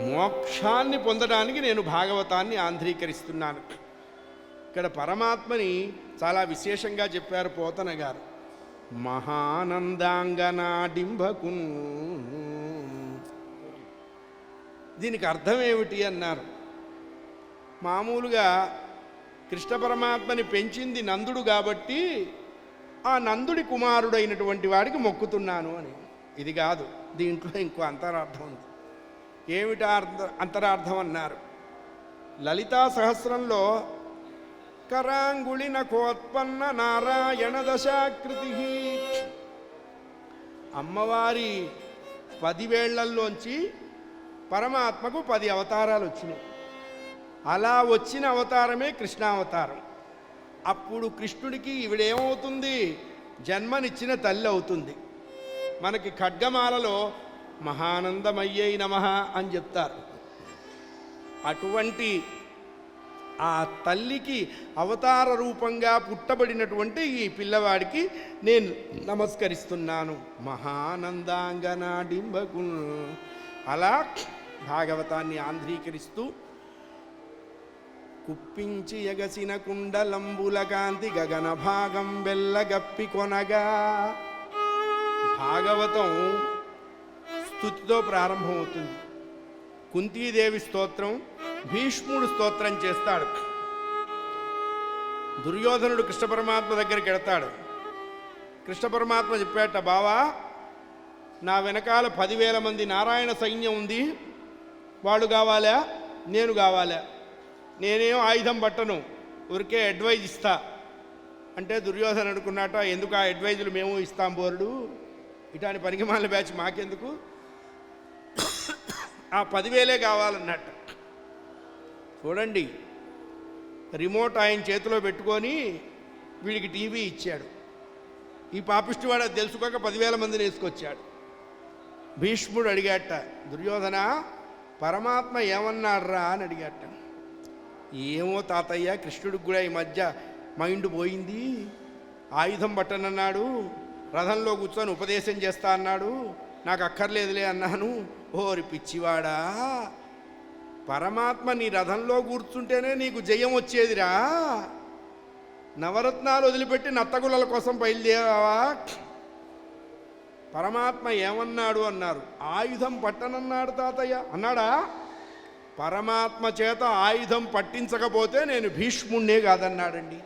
మోక్షాన్ని పొందడానికి నేను భాగవతాన్ని ఆంధ్రీకరిస్తున్నాను. ఇక్కడ పరమాత్మని చాలా విశేషంగా చెప్పారు పోతన గారు. మహానందాంగనాడింబకున్. దీనికి అర్థం ఏమిటి అన్నారు. మామూలుగా కృష్ణ పరమాత్మని పెంచింది నందుడు కాబట్టి ఆ నందుడి కుమారుడైనటువంటి వాడికి మొక్కుతున్నాను అని. ఇది కాదు, దీంట్లో ఇంకో అంతరార్థం ఉంది. ఏమిటా అంతరార్థం అన్నారు. లలితా సహస్రంలో కరాంగుళిన కోత్పన్న నారాయణ దశాకృతి, అమ్మవారి 10 వేళ్లల్లోంచి పరమాత్మకు 10 అవతారాలు వచ్చినాయి. అలా వచ్చిన అవతారమే కృష్ణావతారం. అప్పుడు కృష్ణుడికి ఈవిడేమవుతుంది? జన్మనిచ్చిన తల్లి అవుతుంది. మనకి ఖడ్గమాలలో మహానందమయ్యై నమః అని చెప్తారు. అటువంటి ఆ తల్లికి అవతార రూపంగా పుట్టబడినటువంటి ఈ పిల్లవాడికి నేను నమస్కరిస్తున్నాను. మహానందాంగనాడింబకు. అలా భాగవతాన్ని ఆంధ్రీకరిస్తూ కుప్పించి ఎగసిన కుండలంబుల కాంతి గగన భాగం వెల్లగప్పి కొనగా. భాగవతం స్తుతితో ప్రారంభమవుతుంది. కుంతీదేవి స్తోత్రం, భీష్ముడు స్తోత్రం చేస్తాడు. దుర్యోధనుడు కృష్ణ పరమాత్మ దగ్గరికి వెడతాడు. కృష్ణ పరమాత్మ చెప్పాట, బావా నా వెనకాల 10,000 మంది నారాయణ సైన్యం ఉంది, వాళ్ళు కావాలా నేను కావాలా? నేనేం ఆయుధం పట్టను, ఊరికే అడ్వైజ్ ఇస్తా అంటే దుర్యోధన అనుకున్నట, ఎందుకు ఆ అడ్వైజులు మేము ఇస్తాం బోర్డు, ఇటాని పనికిమాల బ్యాచ్ మాకెందుకు, ఆ 10,000 కావాలన్నట్టు. చూడండి, రిమోట్ ఆయన చేతిలో పెట్టుకొని వీడికి టీవీ ఇచ్చాడు. ఈ పాపిష్టివాడు అది తెలుసుకోక 10,000 మందిని వేసుకొచ్చాడు. భీష్ముడు అడిగాట, దుర్యోధన పరమాత్మ ఏమన్నాడ్రా అని అడిగాట. ఏమో తాతయ్య, కృష్ణుడికి కూడా ఈ మధ్య మైండ్ పోయింది, ఆయుధం పట్టనన్నాడు, రథంలో కూర్చొని ఉపదేశం చేస్తా అన్నాడు, నాకు అక్కర్లేదులే అన్నాను. ఓరి పిచ్చివాడా, పరమాత్మ నీ రథంలో కూర్చుంటేనే నీకు జయం వచ్చేదిరా, నవరత్నాలు వదిలిపెట్టి నత్తగులల కోసం బయలుదేరావా? పరమాత్మ ఏమన్నాడు అన్నారు. ఆయుధం పట్టనన్నాడు తాతయ్య అన్నాడా? పరమాత్మ చేత ఆయుధం పట్టించకపోతే నేను భీష్ముణ్ణే కాదన్నాడండి.